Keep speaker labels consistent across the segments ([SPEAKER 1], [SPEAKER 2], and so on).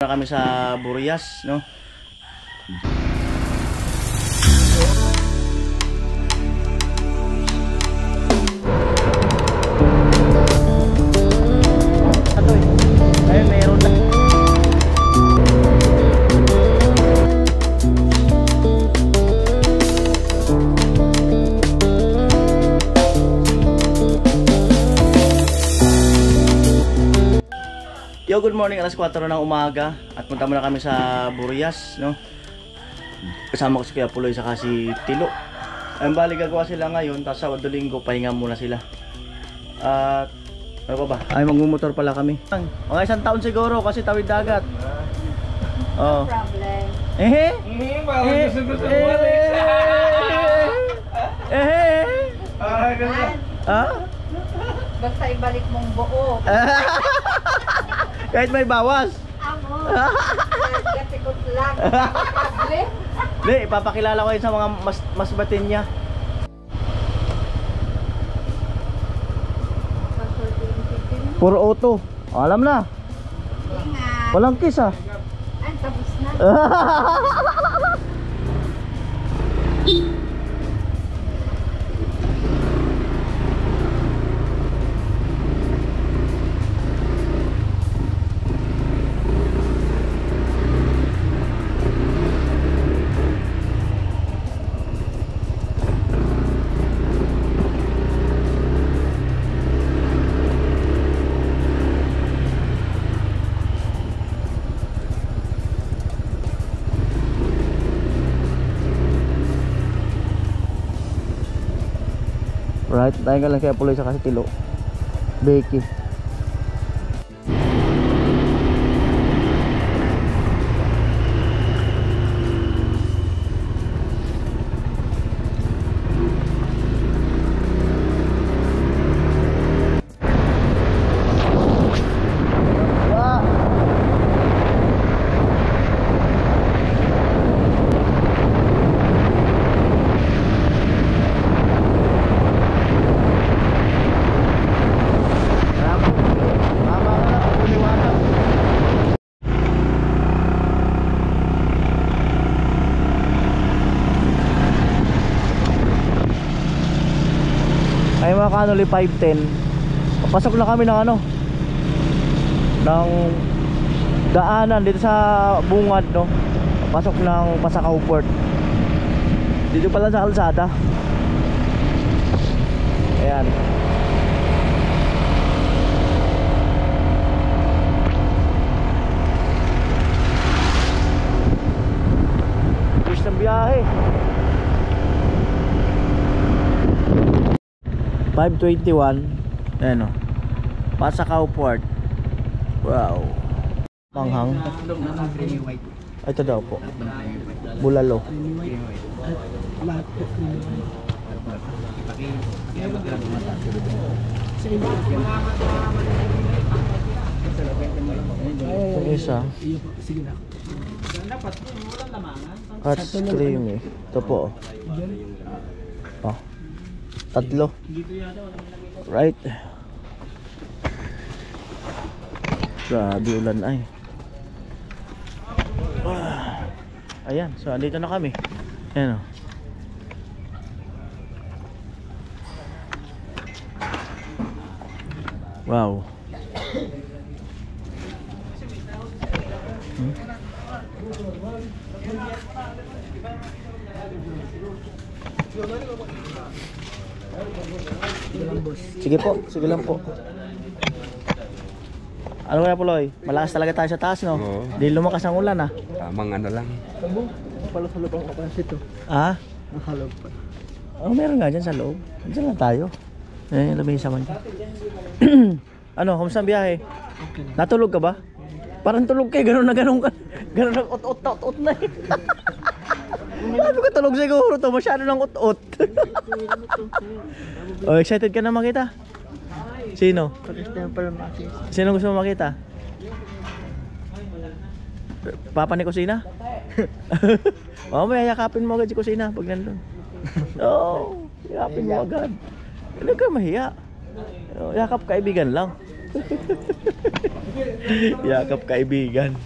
[SPEAKER 1] Kami sa Burias, no? Ayun, meron na. Yo, good morning, alas 4 ng umaga at punta muna kami sa Burias, no? Kasama ko si Kuya Puloy saka si Tilo. Ayun, bali gagawa sila ngayon, tapos Sabado Linggo pahinga muna sila. At ano ba? Ay, magmumotor pala kami. Mga 1 taon siguro kasi tawid dagat. Oh.
[SPEAKER 2] No problem.
[SPEAKER 1] Parang gusto mo
[SPEAKER 2] Basta ibalik mong buo.
[SPEAKER 1] Kahit may bawas.
[SPEAKER 2] Amo. Gatikot lang. Problem.
[SPEAKER 1] Hindi, ipapakilala ko yun sa mga mas batin niya. Puro auto. Alam na.
[SPEAKER 2] Ingat.
[SPEAKER 1] Walang kiss ah.
[SPEAKER 2] Ay, tapos na.
[SPEAKER 1] Right, tayo ka lang kaya Puloy sa kasi Tilo. Becky. Ay mga kanoli 510. Papasok na kami ng ano, ng daanan dito sa bungad, no. Papasok ng Pasakaw Port. Dito pala sa kalsada. Ayan. Push ng biyahe. 521. Ayan o, Pasakaw Port. Wow. Manghang. Ito daw po, bulalo. Yung isa hot creamy. Ito po. Oh, tatlo. Right. Grabe ulan ay. Ayan, so andito na kami. Ayan o. Wow. Sige po, sige lang po. Ano kaya Puloy? Malakas talaga tayo sa taas, no?
[SPEAKER 3] Oo.
[SPEAKER 1] Di lumakas ang ulan, ah.
[SPEAKER 3] Tamang ano lang.
[SPEAKER 4] Pala sa loob ang kapansit to.
[SPEAKER 1] Ah?
[SPEAKER 4] Nakalog pa.
[SPEAKER 1] Oh, meron nga dyan sa loob. Diyan lang tayo. Eh, lamisa man dyan. Ano, kamusta ang biyahe?
[SPEAKER 4] Okay.
[SPEAKER 1] Natulog ka ba? Parang tulog kayo, gano'n na gano'n ka. Gano'n na ut-ut na eh. Sabi ko tulog siguro to, masyado ng ut-ut. Oh, excited ka na makita? Sino? Sino gusto mo makita? Papa ni Kusina? Oh, may yakapin mo agad si Kusina pag nandun. Oo, yakapin mo agad. Hindi ka mahiya. Yakap kaibigan lang. Yakap kaibigan.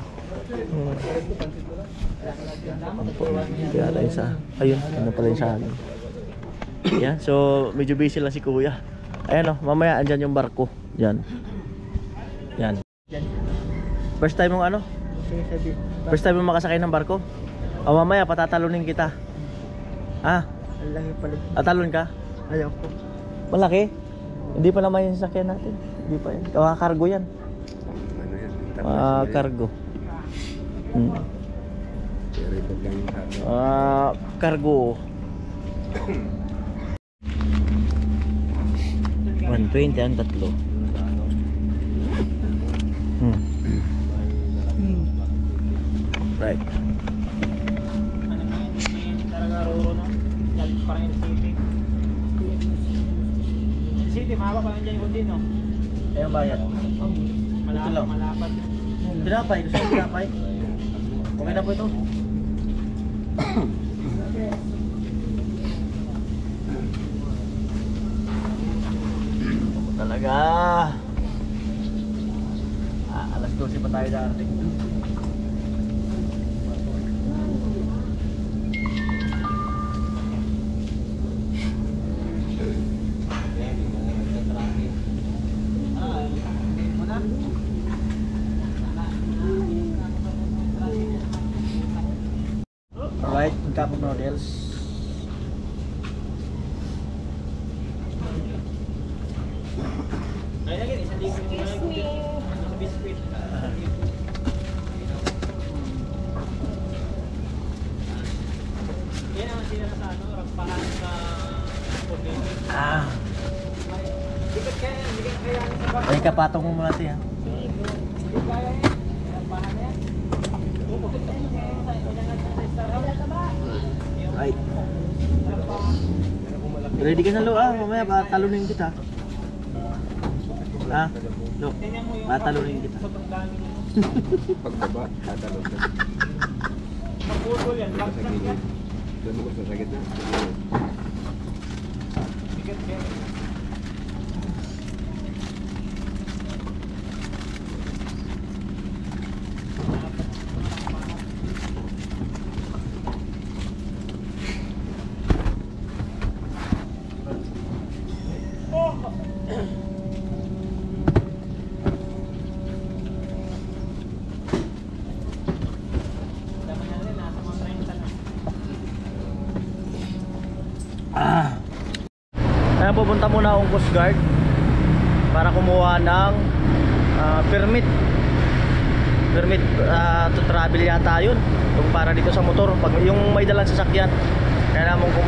[SPEAKER 1] Kaya tayo sa... Ayun, ano pala yung sa amin. Yan, so medyo busy lang si kuya. Ayan o, mamaya andyan yung barko. Yan. Yan. First time mong ano? First time mong makasakay ng barko? O mamaya patatalunin kita. Ah,
[SPEAKER 4] Ang laki pala.
[SPEAKER 1] tatalon ka?
[SPEAKER 4] Ayaw ko.
[SPEAKER 1] Malaki? Hindi pa naman yung sasakyan natin. Hindi pa yan. Cargo yan.
[SPEAKER 3] Ano yan?
[SPEAKER 1] Cargo. Cargo. 120 ang tatlo. Right.
[SPEAKER 4] City, mahaba pa lang dyan yung no?
[SPEAKER 1] Eh, ang bayad. Ito lang.
[SPEAKER 4] Malapad.
[SPEAKER 1] Pinapay. Gusto mo pinapay? Okay na po ito. Talaga. Alas 12 pa tayo darating. Alright, cup of noodles.
[SPEAKER 2] Excuse me.
[SPEAKER 1] Ah. Ay, kapatong mo muna siya. Right. Ready ka na lo mamaya talunin kita. Lo, talunin kita.
[SPEAKER 3] Pagbaba, tatalon ka.
[SPEAKER 4] Maputol yan.
[SPEAKER 3] Sa gilid. Doon mo sa sakit na.
[SPEAKER 1] Ayan, pupunta muna akong Coast Guard para kumuha ng permit to travel yata yun, yung para dito sa motor pag yung may dalang sasakyan. Kaya naman kung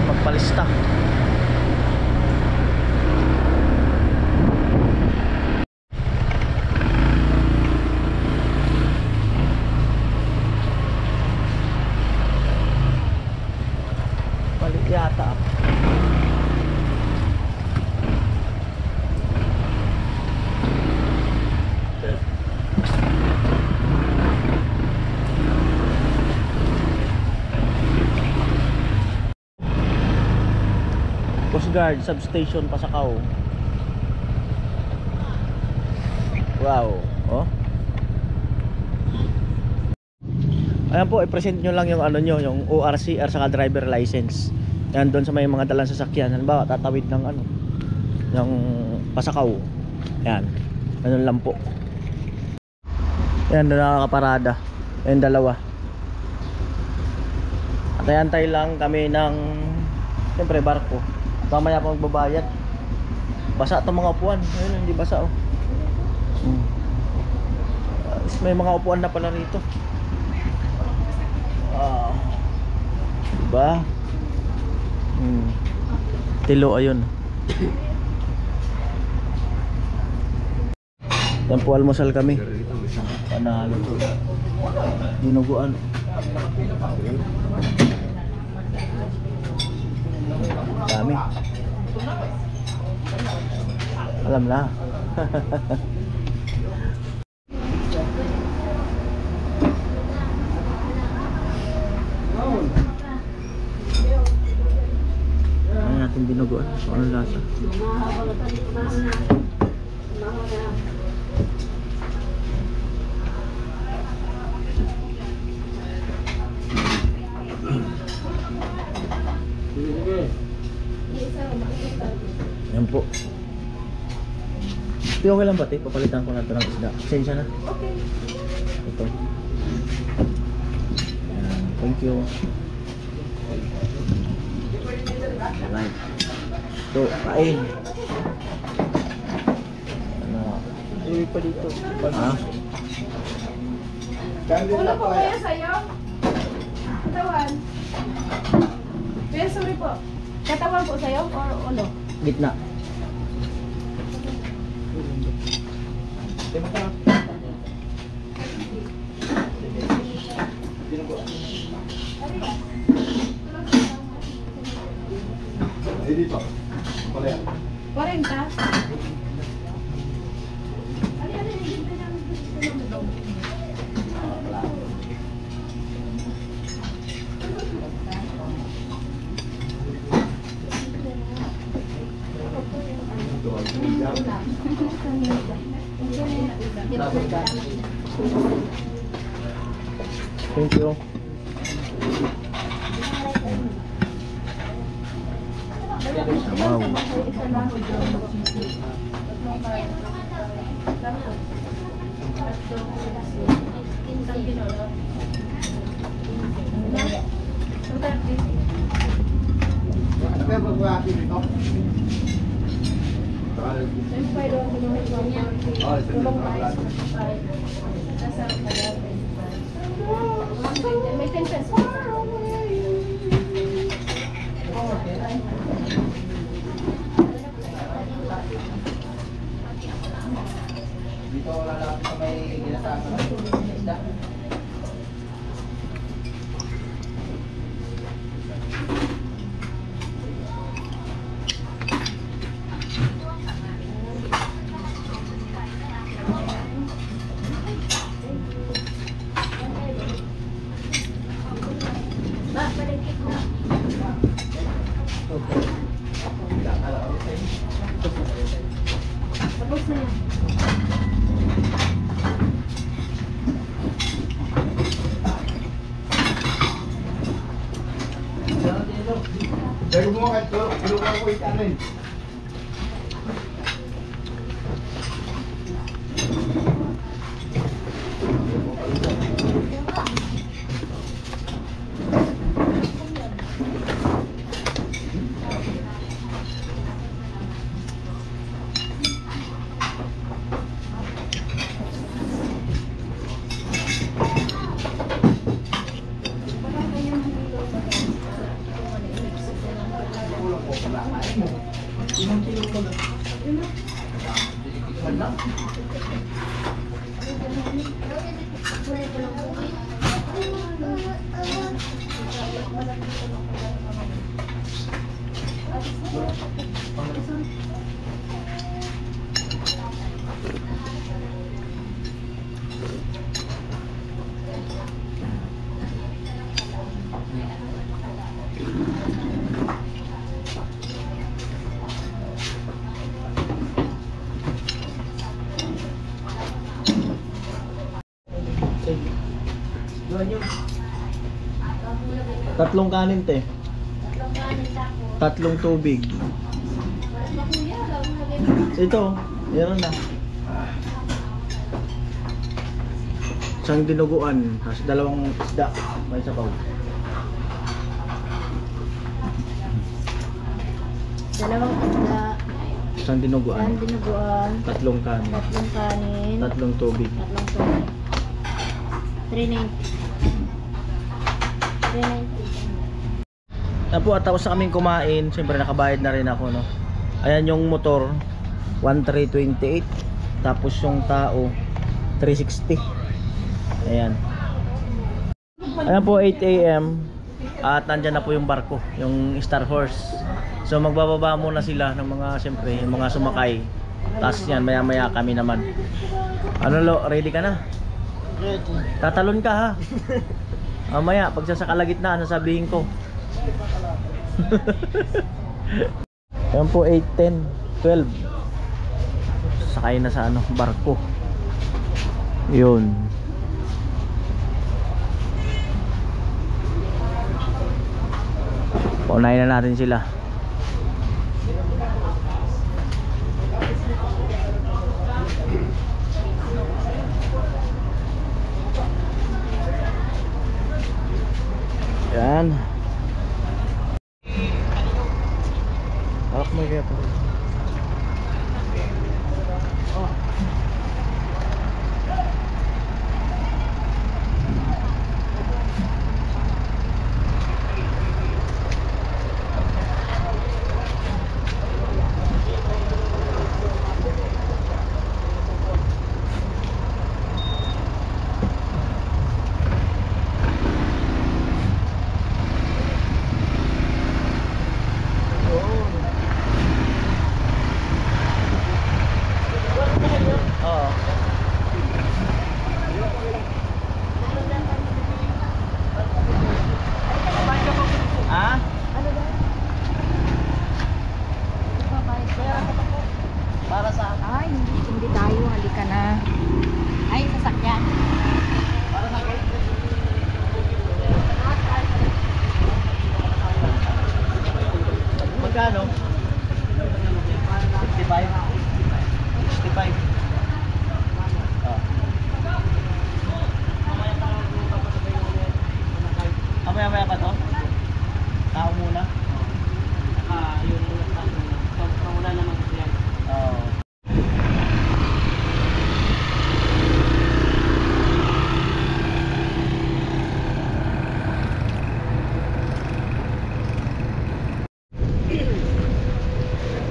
[SPEAKER 1] magpalista. Palit yata. Coast Guard substation Pasakaw. Wow, oh. Ayan po, i-present nyo lang yung ano nyo, yung ORCR saka driver license. Yan doon sa may mga dalang sasakyan. Halimbawa, tatawid ng ano, yung Pasakaw. Yan, ganun lang po. Yan, doon nakakaparada. Yan, dalawa. At antay lang kami ng siyempre barko. Mamaya pa magbabayad. Basa itong mga upuan. Ayun, hindi basa oh. May mga upuan na pala rito. Diba? Tilo, ayun. Yan po, almusal kami. Panalo to. Dinuguan. Dami. Alam na. Ano natin dinuguan? Ano lasa? Di okay lang ba, te? Papalitan ko na ito ng isda. Pasensya na.
[SPEAKER 2] Okay.
[SPEAKER 1] Ito. Ayan. Thank you. Alright. Ito, kain. Ano?
[SPEAKER 4] Uwi pa dito.
[SPEAKER 1] Ha?
[SPEAKER 2] Ulo po kaya sa'yo? Katawan. Kuya, sorry po. Katawan po sa'yo or ulo?
[SPEAKER 1] Gitna.
[SPEAKER 3] Hindi pa. Pala yan.
[SPEAKER 2] 40?
[SPEAKER 1] Thank you. Wow.
[SPEAKER 3] Ano kaya pag-uwaki dito? Oh, isa na
[SPEAKER 2] May 10 pesos.
[SPEAKER 5] Dito wala lang sa may ginasama ng isda.
[SPEAKER 2] Tapos na yan.
[SPEAKER 3] Pero mo kahit tulungan ko ikanin.
[SPEAKER 1] Tatlong kanin, te. Tatlong tubig. Ito, meron na. Isang dinuguan, tapos dalawang isda, may sabaw.
[SPEAKER 2] Dalawang isda,
[SPEAKER 1] Isang dinuguan,
[SPEAKER 2] yan dinuguan,
[SPEAKER 1] tatlong kanin,
[SPEAKER 2] tatlong kanin,
[SPEAKER 1] tatlong tubig.
[SPEAKER 2] tatlong tubig. 390. 390.
[SPEAKER 1] Na po, at tapos na kaming kumain, siyempre nakabayad na rin ako, no. Ayan yung motor, 1,328. Tapos yung tao, 360. Ayan. Ayan po, 8 AM. At nandyan na po yung barko, yung Star Horse. So magbababa muna sila ng mga, siyempre, yung mga sumakay. Tapos yan, maya maya kami naman. Ano lo, ready ka na?
[SPEAKER 4] Ready.
[SPEAKER 1] Tatalon ka ha. Mamaya, pag sa kalagitnaan, sasabihin ko. Ayan po, 8, 10, 12. Sakay na sa ano, barko. Yun. Paunahin na natin sila. Yan. Hawak mo kaya po. Oo. Ah?
[SPEAKER 2] Ano ba?
[SPEAKER 1] Para sa
[SPEAKER 2] Ay, hindi tayo. Halika na. Ay, sasakyan.
[SPEAKER 1] magkano? 65. 65. Oh. Maya pa to? Tao muna?
[SPEAKER 4] Yung wala naman yan.
[SPEAKER 1] Oo.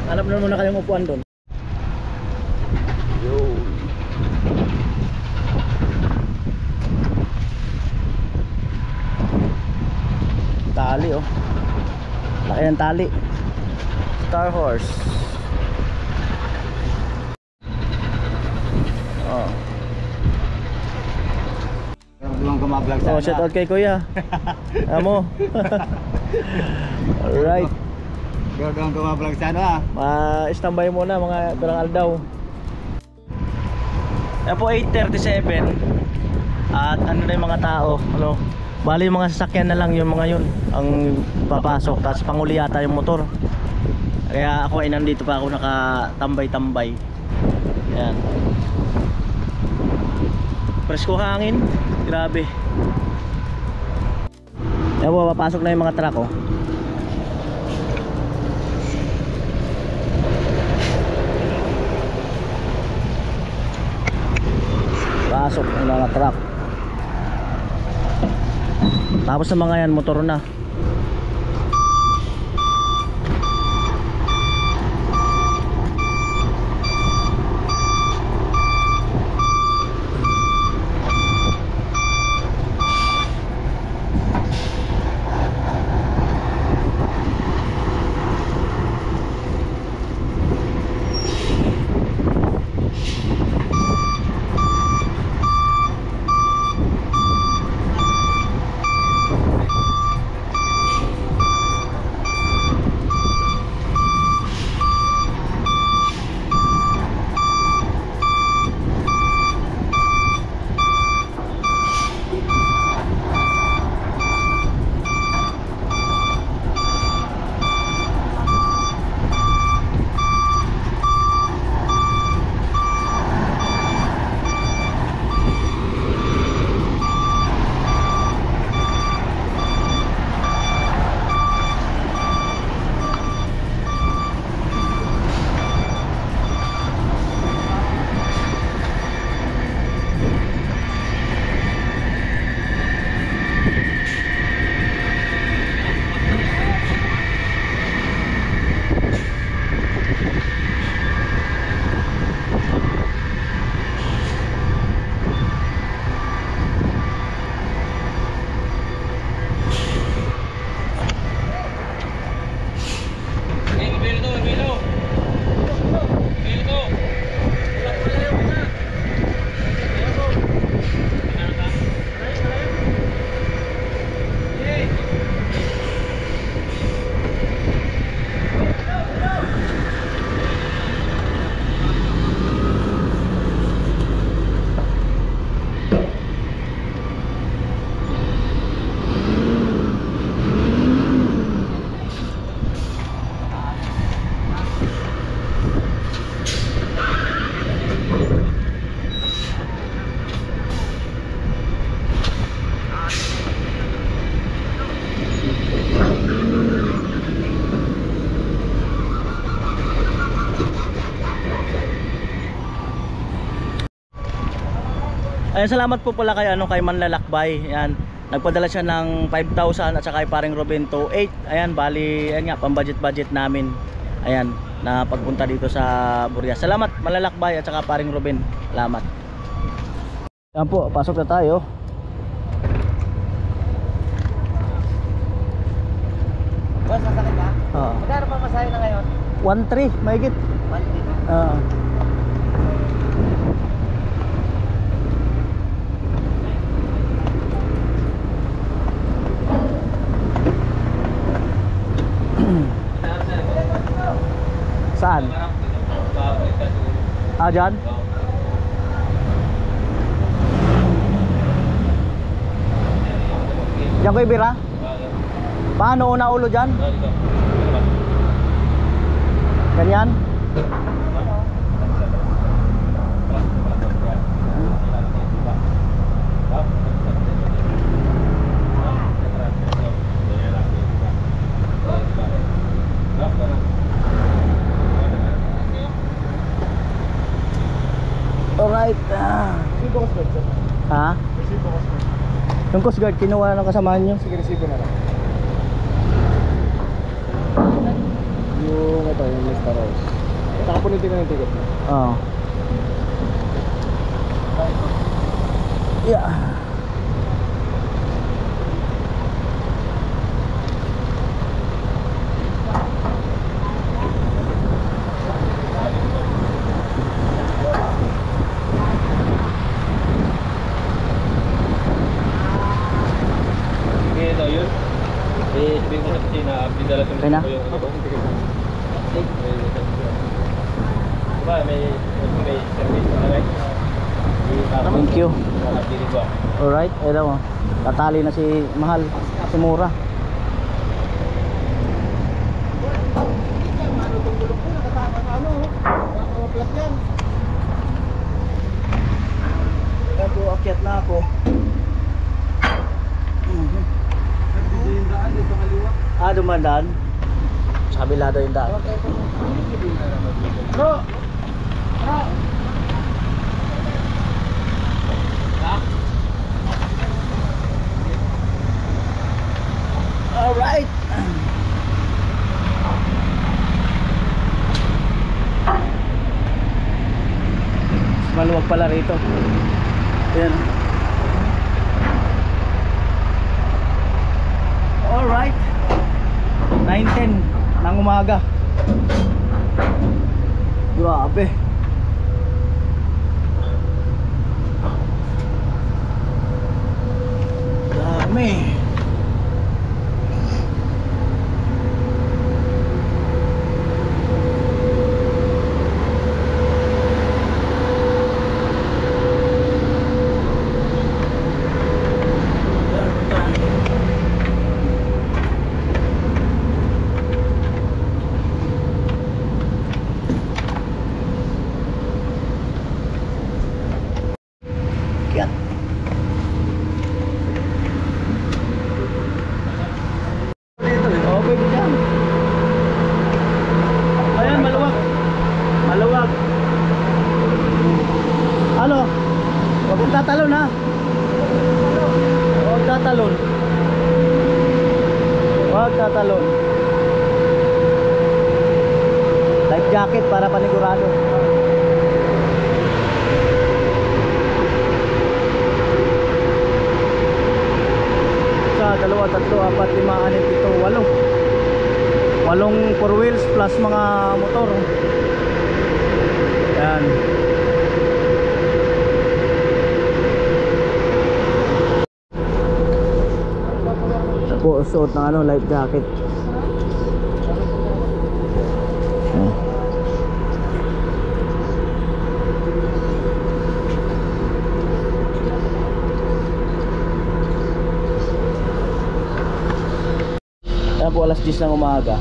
[SPEAKER 1] Hanap na muna kayong upuan doon. Yo. Tali oh. Laki ng tali. Star Horse. Oh.
[SPEAKER 5] Doon kumablog
[SPEAKER 1] Oh, shout out kay Kuya. Amo. Alright.
[SPEAKER 5] Doon kumablog sana.
[SPEAKER 1] Standby muna mga turang aldaw. Yan po 8:37. At ano na yung mga tao, ano? Bali yung mga sasakyan na lang yung mga yun ang papasok, tapos panguli yata yung motor. Kaya ako ay nandito pa ako nakatambay-tambay. Yan. Presko hangin, grabe. Yan po, papasok na yung mga truck oh. Pasok ng mga truck. Tapos sa mga yan, motor na. Ayan, salamat po pala kay kay Manlalakbay. Ayan, nagpadala siya ng 5,000 at saka kay paring Ruben to 8. Ayan, bali ayan nga pang-budget namin. Ayan, na pagpunta dito sa Burias. Salamat Manlalakbay at saka paring Ruben. Salamat. Ayan po, pasok na tayo.
[SPEAKER 5] Boss, sasakit ba?
[SPEAKER 1] Oo.
[SPEAKER 5] Magkano pa masahe na ngayon?
[SPEAKER 1] 1.3, mahigit.
[SPEAKER 5] 1
[SPEAKER 1] Oo. Saan? Ah, dyan? Diyan ko ibira? Paano una ulo dyan? Ganyan? Alright. Ha? Yung Coast Guard, kinuha ng kasamahan nyo?
[SPEAKER 3] Sige, resibo na lang. Yung ito, yung Mr. Rose. Nakapunin ka ng ticket mo.
[SPEAKER 1] Oo. Yeah. Okay na? Thank you. Alright, ayun mo. Tatali na si Mahal, si Mura. Ito, akyat na ako. Ah, dumadaan? Sa kabila daw yung daan.
[SPEAKER 3] Bro! Bro!
[SPEAKER 1] Alright. Maluwag pala rito. Ayan. Alright. 9:10 ng umaga. Grabe. Dami. Kiat. Oh, pwede dyan. Ayan, maluwag. Maluwag. Ano? Huwag kang tatalon ha. Huwag tatalon. Huwag tatalon. Life jacket para panigurado. Dalawa, tatlo, apat, lima, anim, pito, 8. 8 four wheels plus mga motor. Yan. Tapos suot ng life jacket. Yan. Yan po, alas 10 ng umaga.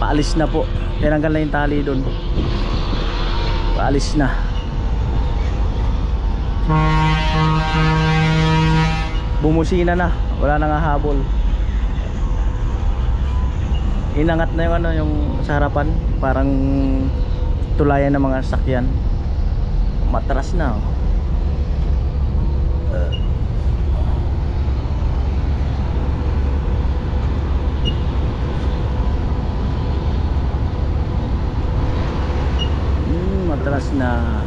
[SPEAKER 1] Paalis na po. Tinanggal na yung tali doon. Paalis na. Bumusina na. Wala nang hahabol. Inangat na yung yung sa harapan. Parang tulayan ng mga sasakyan. Matras na. Oh. na.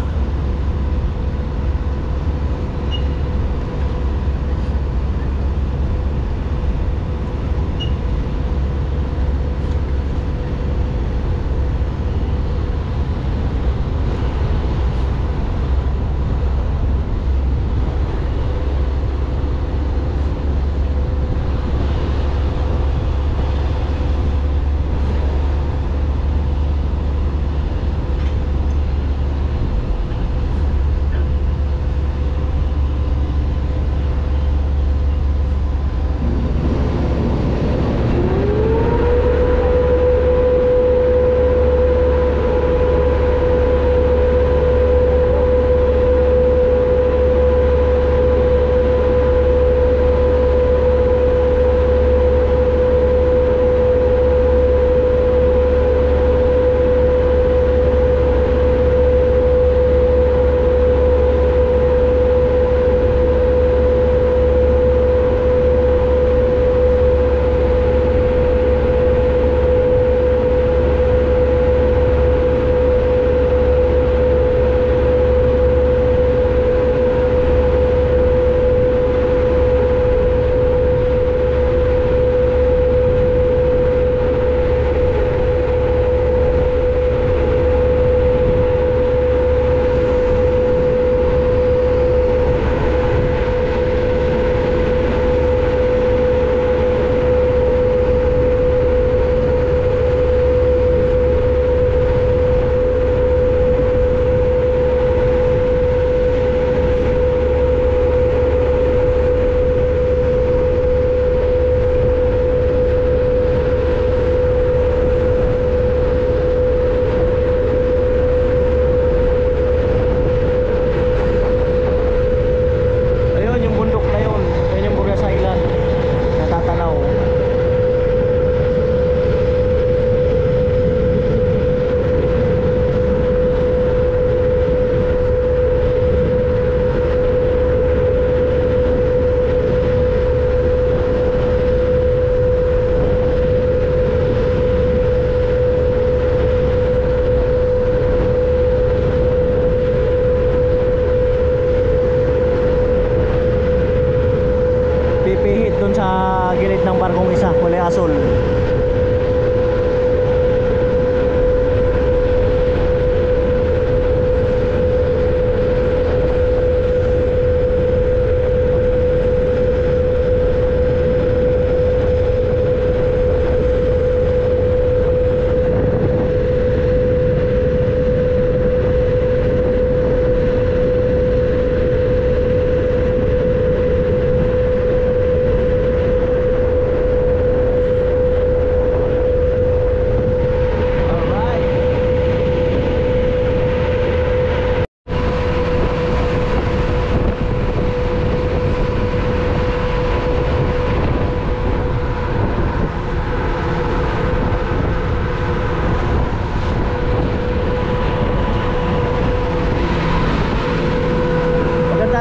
[SPEAKER 1] Asol.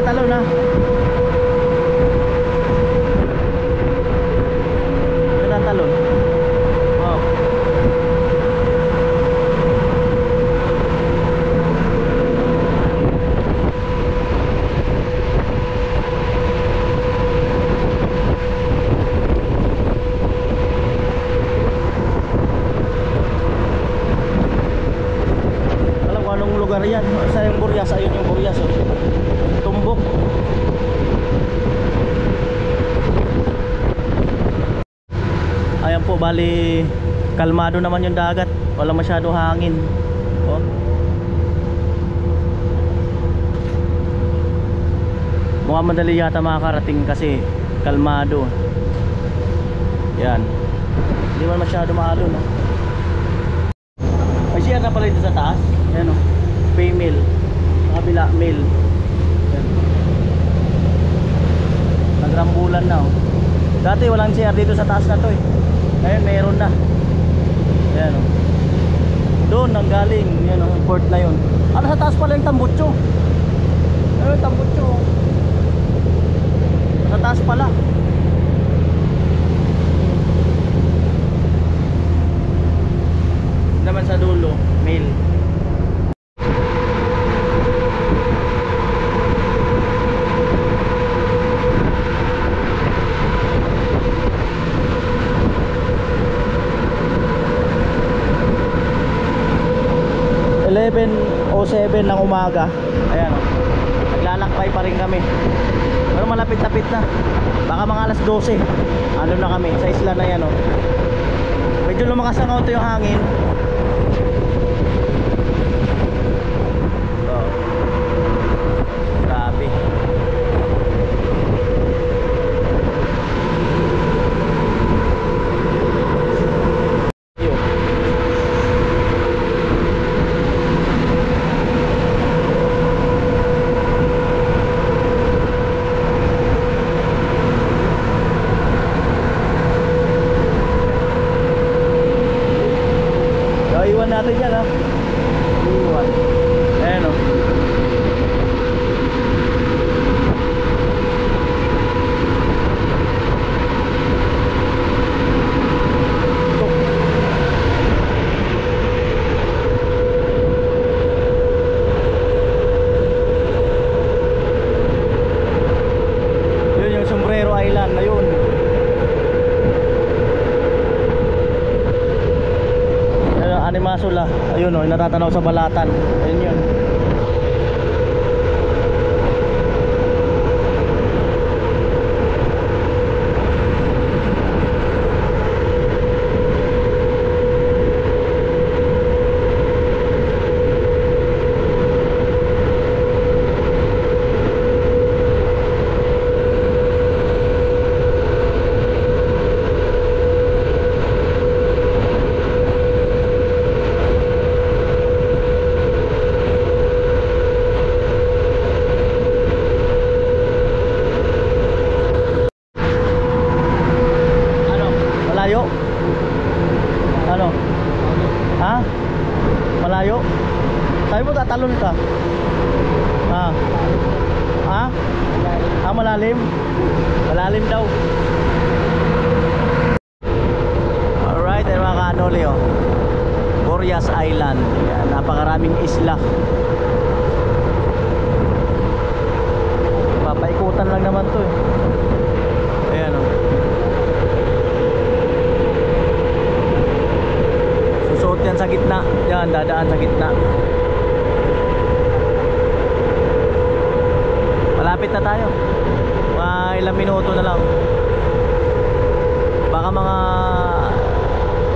[SPEAKER 1] Talon na. Yan ang talon. Wow. Alam ko anong lugar yan. Sa yung Burias, ayun yung Burias. Oh. Tumbok. Ayan po, bali kalmado naman yung dagat, wala masyado hangin. Oh. Mukhang madali yata makakarating kasi kalmado. Yan. Hindi man masyado maalon, no? May share na pala dito sa taas. Ayan, oh. Female. Sa kabila, male. Nagrambulan na, oh. Dati walang CR dito sa taas na to, eh. Ngayon meron na. Ayan, oh. Doon nang galing, yan, oh, port na yun. Ano sa taas pala yung Tambutso? Ayun, Tambutso, oh. Sa taas pala. Naman sa dulo, male. 7 ng umaga. Ayan o. Naglalakbay pa rin kami. Pero malapit-lapit na. Baka mga alas 12. Ano na kami sa isla na yan o. Medyo lumakas ang kaunti yung hangin. So, grabe. Yun. So, iwan natin yan ha. Iwan. Ayan o. Yun yung Sombrero Island na yun. Animasula. Ayun o, natatanaw sa balatan. Ayun yun. Ano? Malayo? Ano? Ha? Malayo? Sabi mo tatalon ka? Ha? Ha? Ah, malalim? Malalim daw. Alright, ayun mga kanoli oh. Burias Island. Yan, napakaraming isla. Papaikutan lang naman to eh. Ayan oh. Susuot yan sa gitna. Yan, dadaan sa gitna. Malapit na tayo. Mga ilang minuto na lang. Baka mga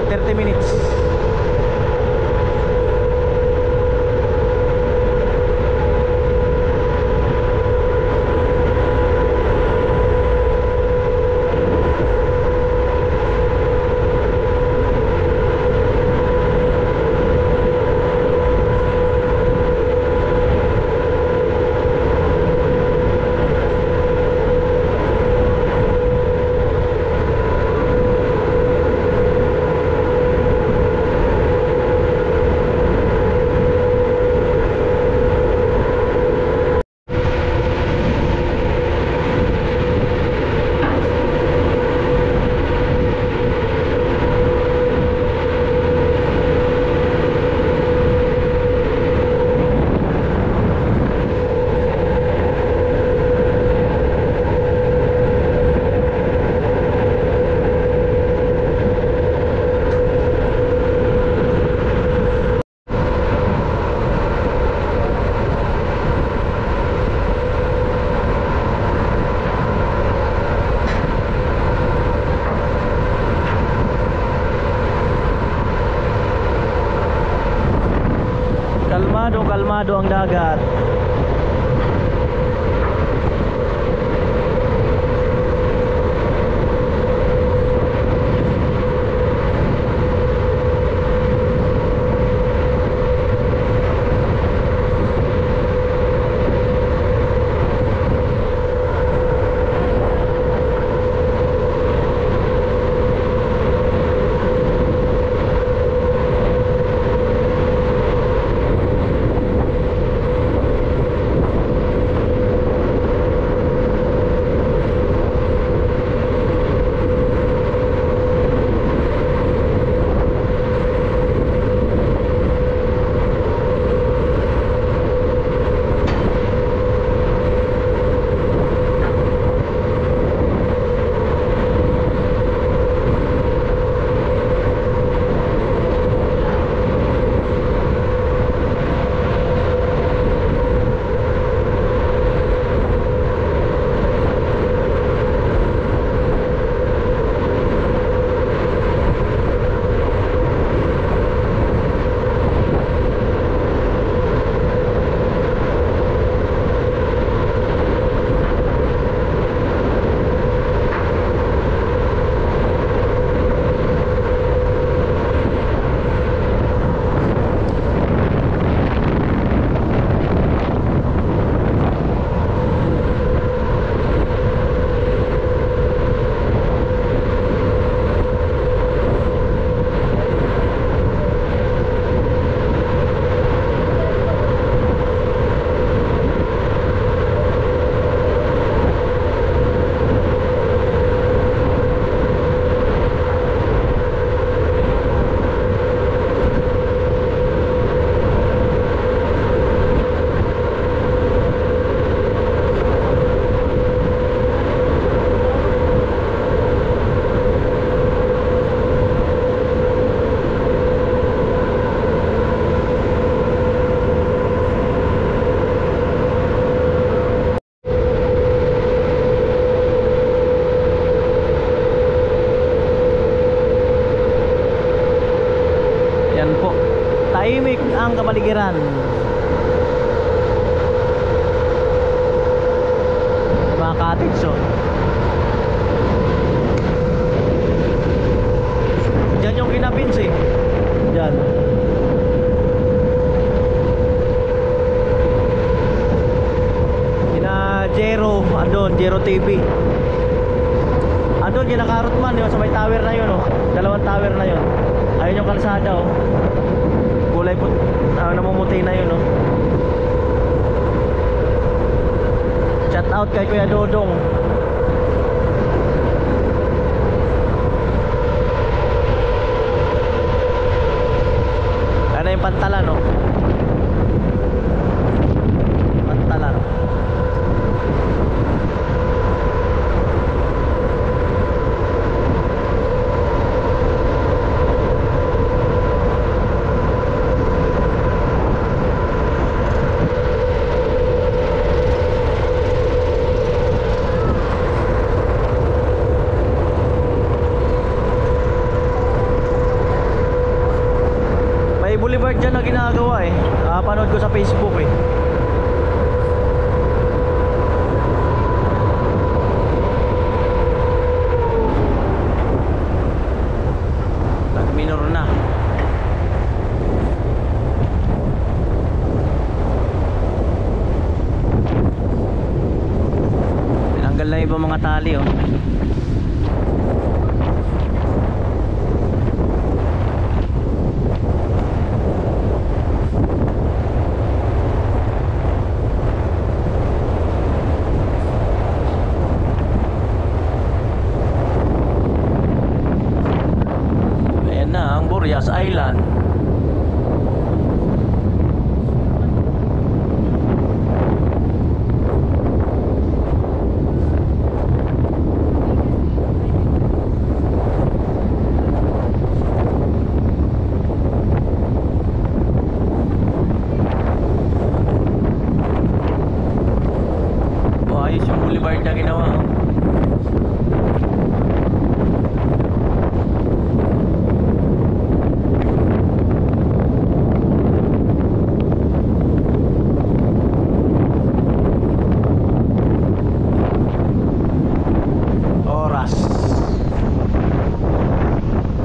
[SPEAKER 1] 30 minutes. Kalmado ang dagat. ang kapaligiran. Mga cottage, oh. Diyan yung kinabins eh. Diyan. Jero, andun, Jero TV. Andun, yung nakarotman, yun, sa may tower na yun, oh. Dalawang tower na yun. Ayun yung kalsada, oh. Kulay po, namumuti na yun, oh. Shout out kay Kuya Dodong. Ano yung pantalan, oh. Pantalan. Boulevard dyan na ginagawa eh. Panood ko sa Facebook eh. Nag-minor na. Tinanggal na ibang mga tali oh. Burias Island. Ayos yung boulevard na ginawa. Oras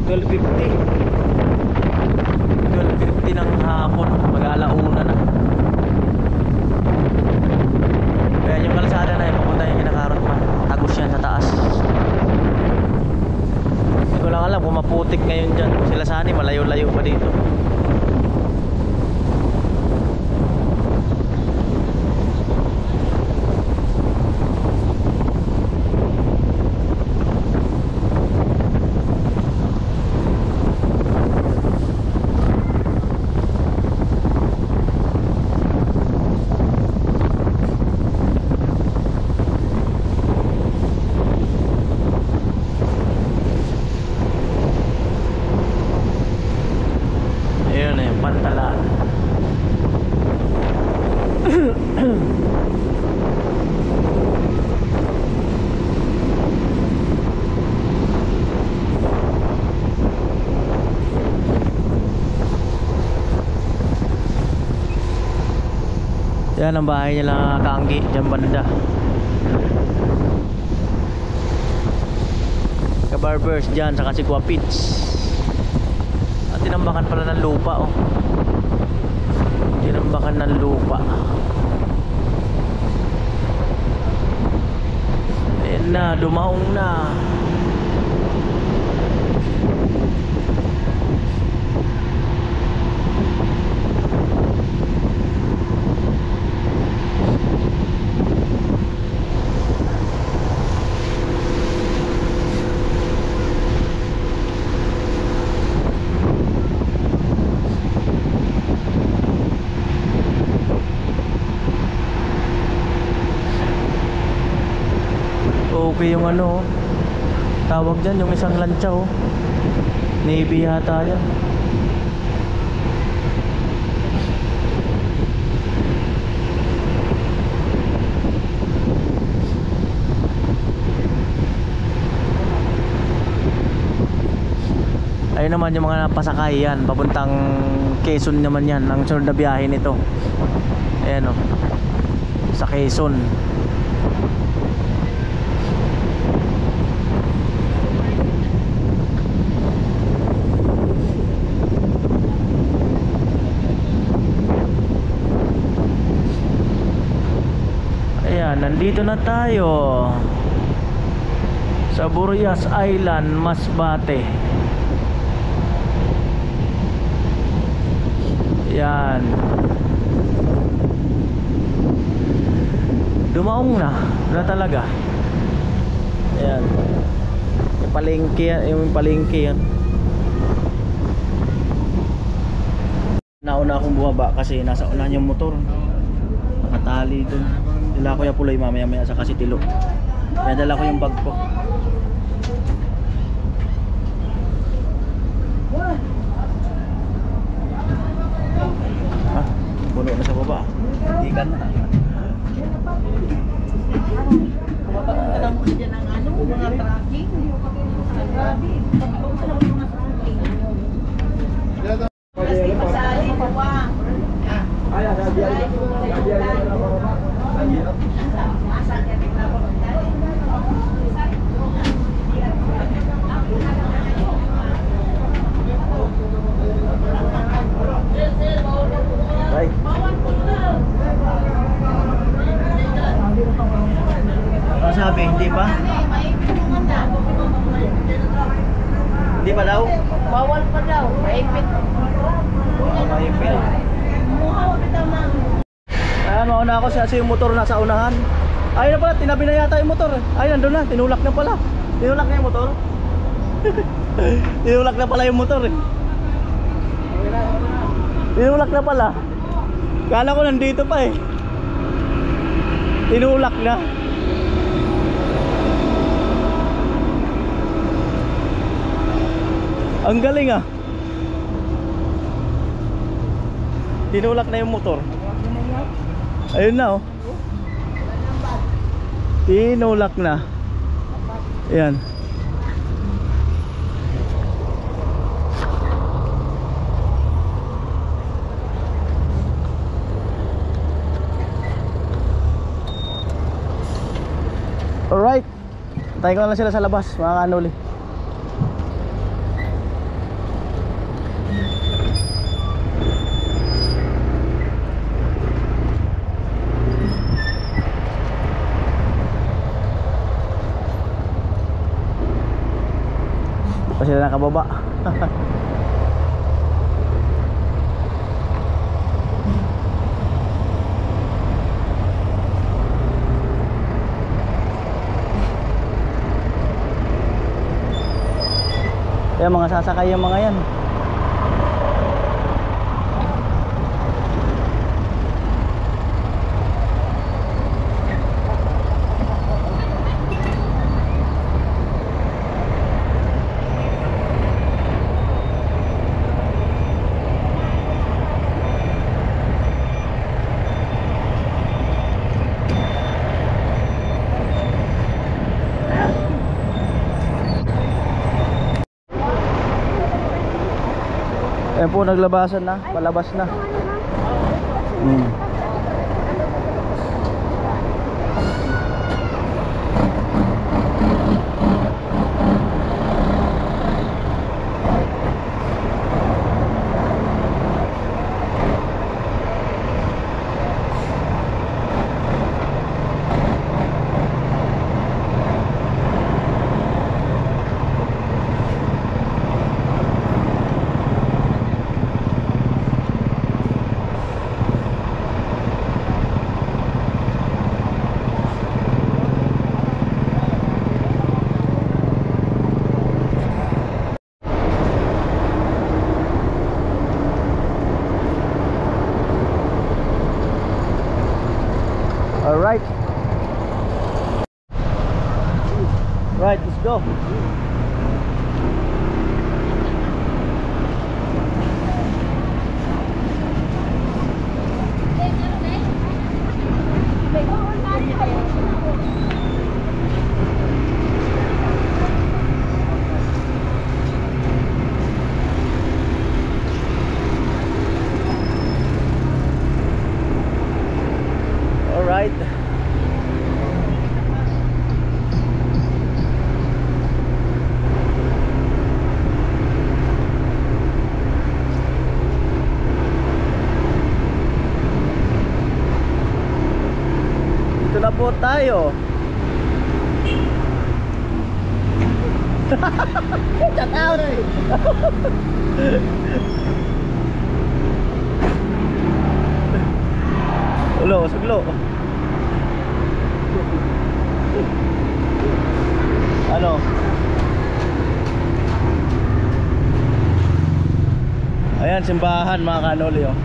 [SPEAKER 1] 12:50 ng hapon, mag-alauna na. Kaya yung kalsada na yun, papunta yung kinakarot pa. Tagos yan sa taas. Hindi ko lang alam kung maputik ngayon dyan. Sila sani malayo-layo pa dito. Pantalan. Yan ang bahay nila Kaanggi dyan banda. Ka-barbers dyan sa Kasigwa Pits. At tinambakan pala ng lupa oh. Tinambakan ng lupa. Ayan na, dumaong na. Okay yung ano, tawag dyan, yung isang lancha oh. Navy yata yan. Ayun naman yung mga pasakay yan, papuntang Quezon naman yan, ang sunod na biyahe nito. Ayan o, sa Quezon. Ayan, nandito na tayo sa Burias Island, Masbate. Yan. Dumaong na talaga. Ayan. Yung palengke yan. Nauna akong bumaba kasi nasa unahan yung motor. Nakatali dun. Dala ko yung Puloy mamaya-maya sa kasi Tilo. Kaya dala ko yung bag ko. Puno na sa baba. Ikan na.
[SPEAKER 5] Alam mo dyan ang ano, mga tracking. Grabe. Pasali mo pa.
[SPEAKER 1] Right. Ano sabi? Hindi pa? Hindi pa daw?
[SPEAKER 2] Bawal pa daw. Maipit.
[SPEAKER 1] Maipil. Ayan, mauna ako kasi yung motor nasa unahan. Ayun na pala, tinabi na yata yung motor. Ay, nandun na, tinulak na pala. Tinulak na yung motor. Tinulak na pala yung motor eh. Tinulak na pala. Kala ko nandito pa eh. Tinulak na. Ang galing ah. Tinulak na yung motor. Ayun na oh. Tinulak na. Ayan. Alright. Tayo ko na lang sila sa labas, mga kanuli. Pa sila nakababa. Kaya mga sasakay yung mga yan. Ayan po, naglabasan na, palabas na. Alright. Right, let's go. tayo. Shout out. Ulo, suglo. Ano? Ayan, simbahan mga kanoli, oh.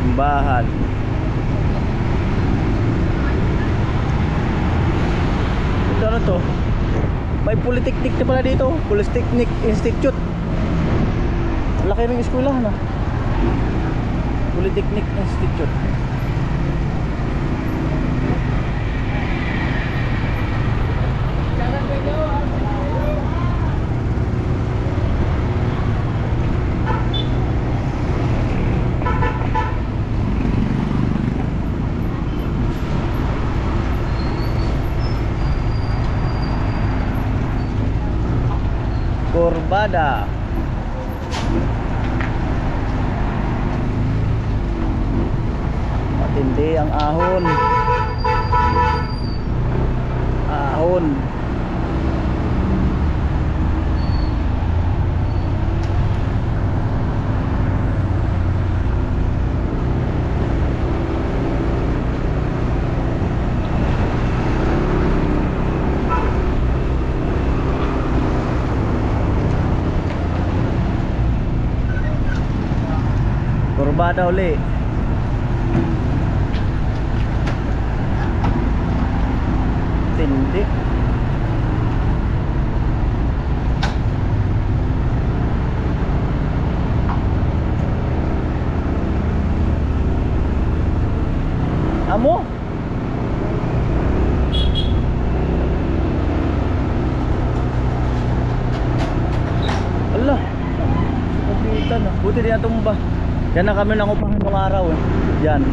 [SPEAKER 1] Simbahan. Ito ano to? May Polytechnic na pala dito. Polytechnic Institute. Laki ng eskwelahan, ah. Polytechnic Institute. Corbada. Matindi ang ahon. Ahon. Corbada uli. Tindi. Amo? Allah. Kapitan ah. Buti di natumba. Yan na kami nangupahan ng araw eh. Yan.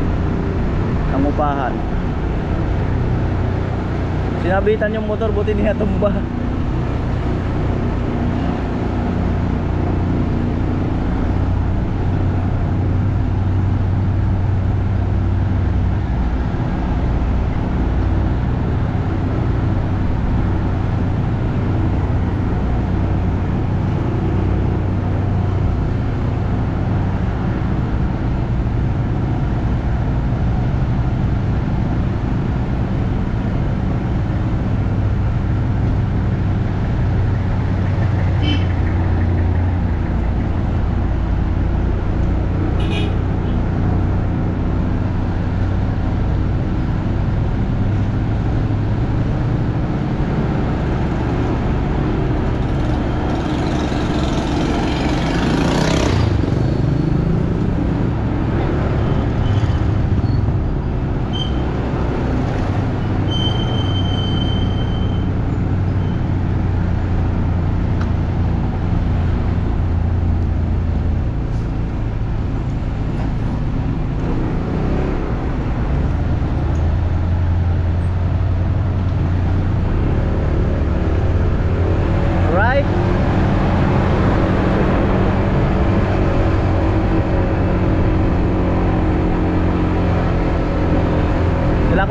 [SPEAKER 1] Nangupahan. Sinabitan yung motor, buti niya tumba.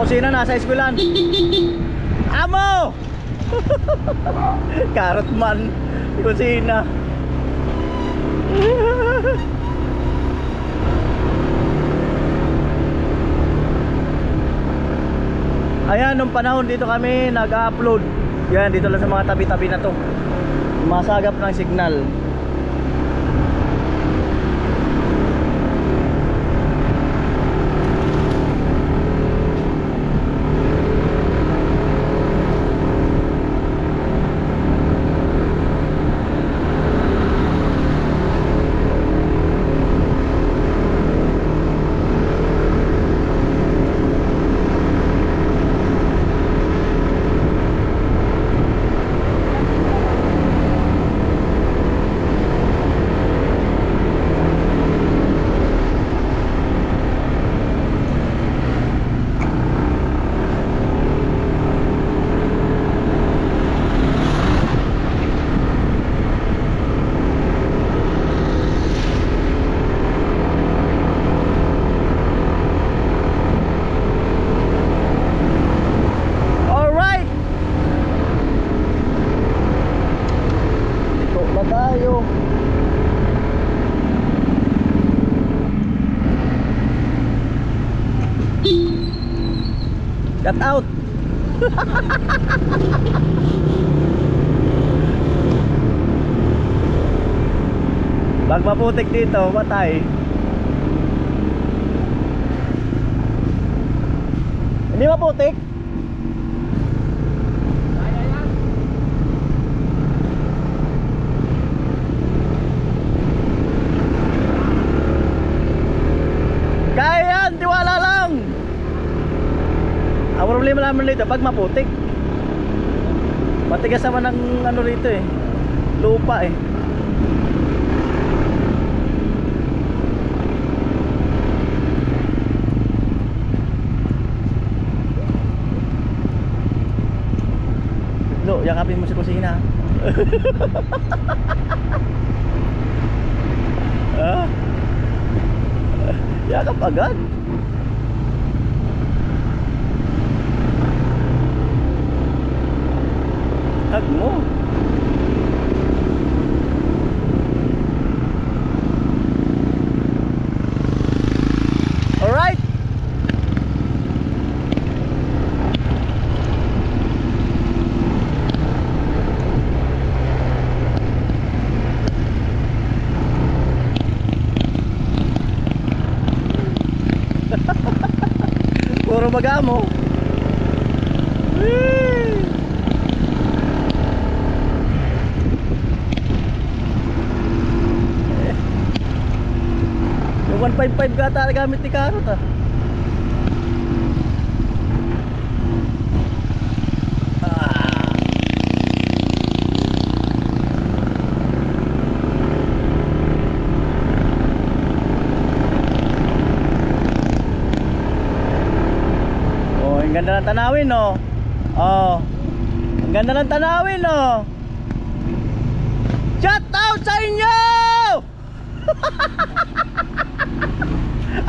[SPEAKER 1] Kusina nasa eskwelahan. Amo! Karot man. Kusina. Ayan, nung panahon dito kami nag-upload. Yan, dito lang sa mga tabi-tabi na to. Masagap ng signal. Cut out. Pag maputik dito, patay. Hindi maputik? Kaya yan, tiwala lang. Ang problema naman dito pag maputik. Matigas naman ang ano rito eh, lupa eh. Lo, yakapin mo sa kusina. Ah? Yakap agad. Hug mo. Alright. Puro magamo. Yung 155 gata gamit ni Karot ah. Ang ganda ng tanawin, no? Oh. Ang ganda ng tanawin, no? Shout out sa inyo!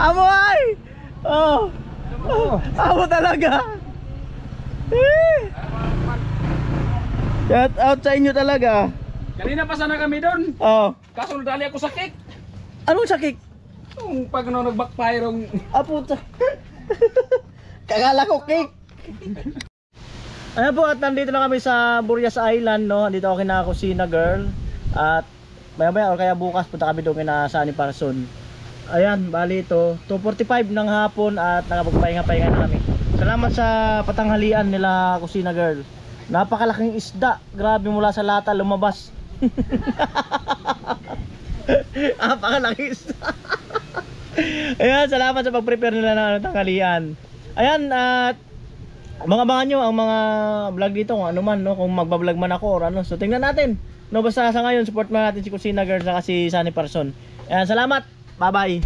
[SPEAKER 1] Amo ay! Oh. Amo talaga. Shout out sa inyo talaga.
[SPEAKER 4] Kanina pa sana kami doon.
[SPEAKER 1] Oh.
[SPEAKER 4] Kaso nadali ako sa cake.
[SPEAKER 1] Anong sakit?
[SPEAKER 4] Yung pag nag-backfire yung...
[SPEAKER 1] Puta. Kagala ko cake. Ayan po, at nandito na kami sa Burias Island, no? Dito ako kina Kusina Girl. At maya maya or kaya bukas punta kami doon kina Sunny Parson. Ayan, bali ito 2:45 ng hapon at nakapagpahinga-pahinga na kami. Salamat sa patanghalian nila Kusina Girl. Napakalaking isda. Grabe, mula sa lata lumabas. Napakalaking isda. Ayan, salamat sa pag-prepare nila ng tanghalian. Ayan, at mga nyo ang mga vlog dito kung ano man, no? Kung magbablog man ako or ano. So tingnan natin, no? Basta sa ngayon support mo natin si Kusina Girl at si Sunny Parson. Ayan, salamat, bye bye.